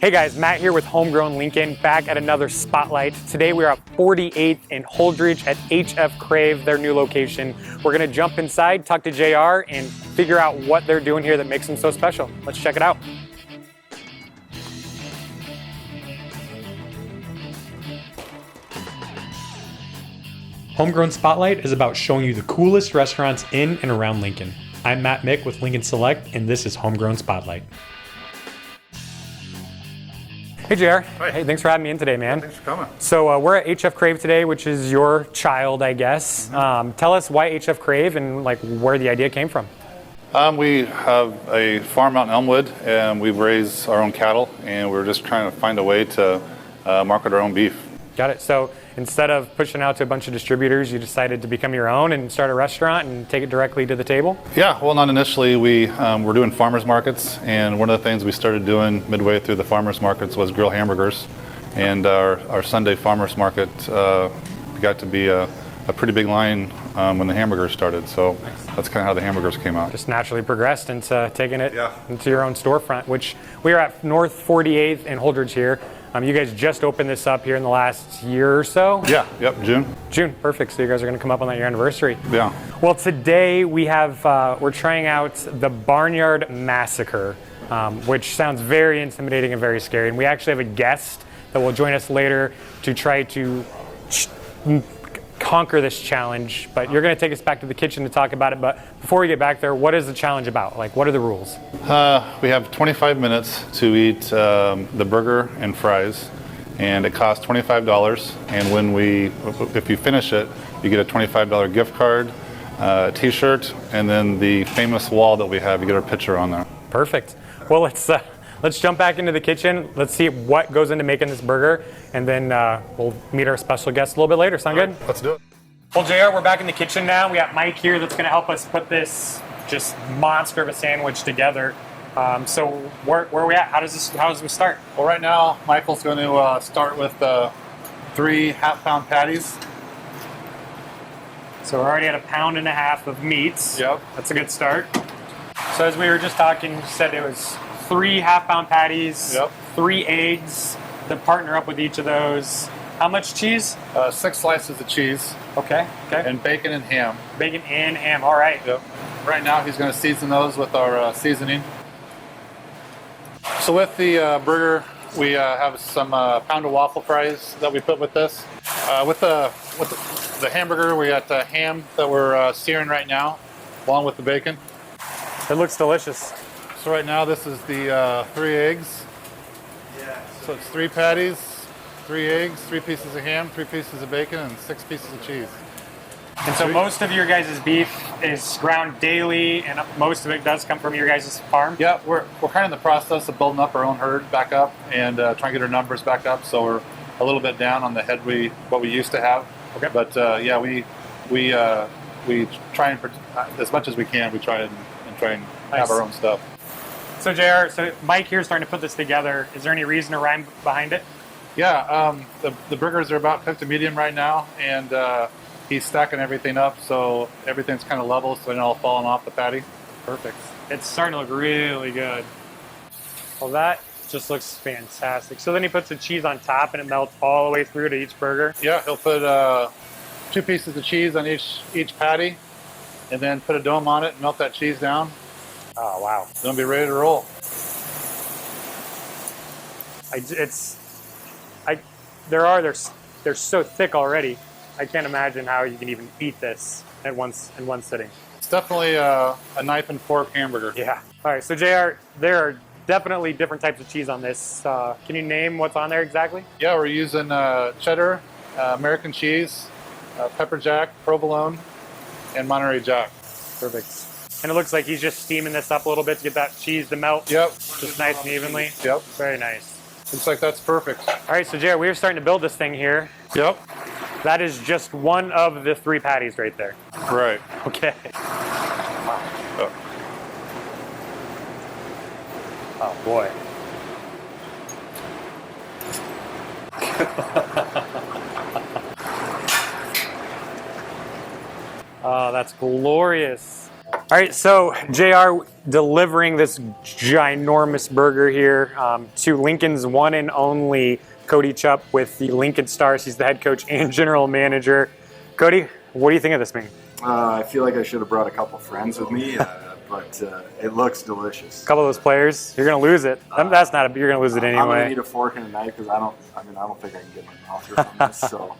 Hey guys, Matt here with HomeGrown.Lincoln, back at another spotlight. Today we are at 48th and Holdridge at HF Crave, their new location. We're gonna jump inside, talk to JR, and figure out what they're doing here that makes them so special. Let's check it out. Homegrown Spotlight is about showing you the coolest restaurants in and around Lincoln. I'm Matt Mick with Lincoln Select, and this is Homegrown Spotlight. Hey JR. Hi. Hey, thanks for having me in today, man. Yeah, thanks for coming. So we're at HF Crave today, which is your child, I guess. Tell us why HF Crave and like where the idea came from. We have a farm out in Elmwood, and we've raised our own cattle, and we're just trying to find a way to market our own beef. Got it. So instead of pushing out to a bunch of distributors, you decided to become your own and start a restaurant and take it directly to the table? Yeah, well, not initially. We're doing farmers markets, and one of the things we started doing midway through the farmers markets was grill hamburgers. And our Sunday farmers market got to be a pretty big line when the hamburgers started. So that's kind of how the hamburgers came out. Just naturally progressed into taking it into your own storefront, which we are at North 48th and Holdridge here. You guys just opened this up here in the last year or so? Yeah, yep, June. June, perfect. So you guys are going to come up on that year anniversary. Yeah. Well, today we have, we're trying out the Barnyard Massacre, which sounds very intimidating and very scary. And we actually have a guest that will join us later to try to conquer this challenge, but you're going to take us back to the kitchen to talk about it. But before we get back there, what is the challenge about? Like, what are the rules? We have 25 minutes to eat the burger and fries, and it costs $25. And if you finish it, you get a $25 gift card, a t-shirt, and then the famous wall that we have, you get our picture on there. Perfect. Well, let's jump back into the kitchen. Let's see what goes into making this burger, and then we'll meet our special guest a little bit later. Sound good? Let's do it. Well, JR, we're back in the kitchen now. We got Mike here that's going to help us put this just monster of a sandwich together. So where are we at? How does we start? Well, right now, Michael's going to start with 3 half-pound patties. So we're already at 1.5 pounds of meats. Yep. That's a good start. So as we were just talking, you said it was 3 half-pound patties, Yep. 3 eggs to partner up with each of those. How much cheese? 6 slices of cheese. Okay. And bacon and ham. Bacon and ham. All right. Yep. Right now, he's going to season those with our seasoning. So with the burger, we have some pound of waffle fries that we put with this. With the hamburger, we got ham that we're searing right now, along with the bacon. It looks delicious. So right now, this is the 3 eggs. Yeah. So it's 3 patties, 3 eggs, 3 pieces of ham, 3 pieces of bacon, and 6 pieces of cheese. And so most of your guys' beef is ground daily, and most of it does come from your guys' farm? Yeah, we're kind of in the process of building up our own herd back up and trying to get our numbers back up. So we're a little bit down on the head what we used to have. Okay. But yeah, we try and as much as we can. We try and have our own stuff. So JR, so Mike here is starting to put this together. Is there any reason or rhyme behind it? Yeah, the burgers are about cooked to medium right now, and he's stacking everything up so everything's kind of level, so they're not all falling off the patty. Perfect. It's starting to look really good. Well, that just looks fantastic. So then he puts the cheese on top and it melts all the way through to each burger? Yeah, he'll put 2 pieces of cheese on each patty, and then put a dome on it and melt that cheese down. Oh, wow. Then we'll be ready to roll. They're so thick already. I can't imagine how you can even eat this in one sitting. It's definitely a knife and fork hamburger. Yeah. All right, so JR, there are definitely different types of cheese on this. Can you name what's on there exactly? Yeah, we're using cheddar, American cheese, pepper jack, provolone, and Monterey Jack. Perfect. And it looks like he's just steaming this up a little bit to get that cheese to melt. Yep. Just nice and evenly. Yep. Very nice. Looks like that's perfect. All right, so JR, we're starting to build this thing here. Yep. That is just one of the 3 patties right there. Right. Okay. Oh. Oh boy. Oh, that's glorious. All right, so JR delivering this ginormous burger here to Lincoln's one and only Cody Chupp with the Lincoln Stars. He's the head coach and general manager. Cody, what do you think of this thing? I feel like I should have brought a couple friends with me, but it looks delicious. A couple of those players, you're gonna lose it. That's not you're gonna lose it anyway. I'm gonna need a fork and a knife because I don't think I can get my mouth through on this. So,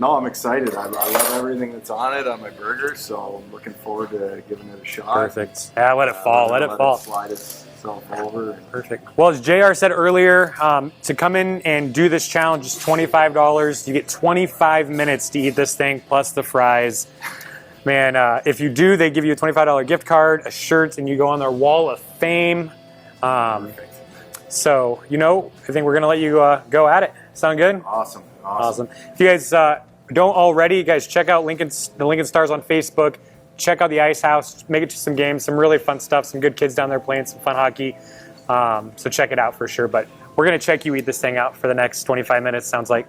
no, I'm excited. I love everything that's on it on my burger. So I'm looking forward to giving it a shot. Perfect. Yeah, let it fall. Let it fall. Slide itself over. Perfect. Well, as JR said earlier, to come in and do this challenge is $25. You get 25 minutes to eat this thing plus the fries. Man, if you do, they give you a $25 gift card, a shirt, and you go on their wall of fame. So, I think we're going to let you go at it. Sound good? Awesome. If you guys don't already, you guys check out the Lincoln Stars on Facebook. Check out the Ice House. Make it to some games, some really fun stuff, some good kids down there playing some fun hockey. So check it out for sure. But we're going to check you eat this thing out for the next 25 minutes, sounds like.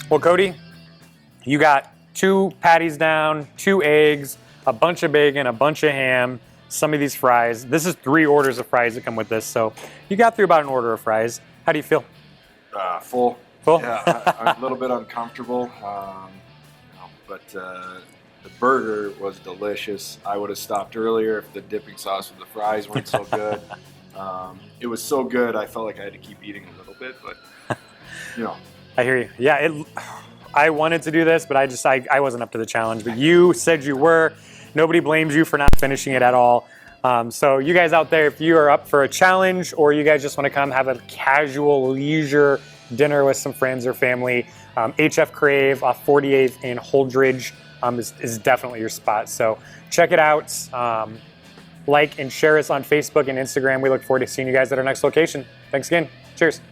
Well, Cody, you got 2 patties down, 2 eggs, a bunch of bacon, a bunch of ham, some of these fries. This is 3 orders of fries that come with this, so you got through about an order of fries. How do you feel? Full. Full? Yeah, I'm a little bit uncomfortable, but the burger was delicious. I would have stopped earlier if the dipping sauce with the fries weren't so good. It was so good, I felt like I had to keep eating a little bit, but I hear you. Yeah, I wanted to do this, but I wasn't up to the challenge. But you said you were. Nobody blames you for not finishing it at all. So you guys out there, if you are up for a challenge or you guys just want to come have a casual leisure dinner with some friends or family, HF Crave off 48th in Holdridge is definitely your spot. So check it out. Like and share us on Facebook and Instagram. We look forward to seeing you guys at our next location. Thanks again. Cheers.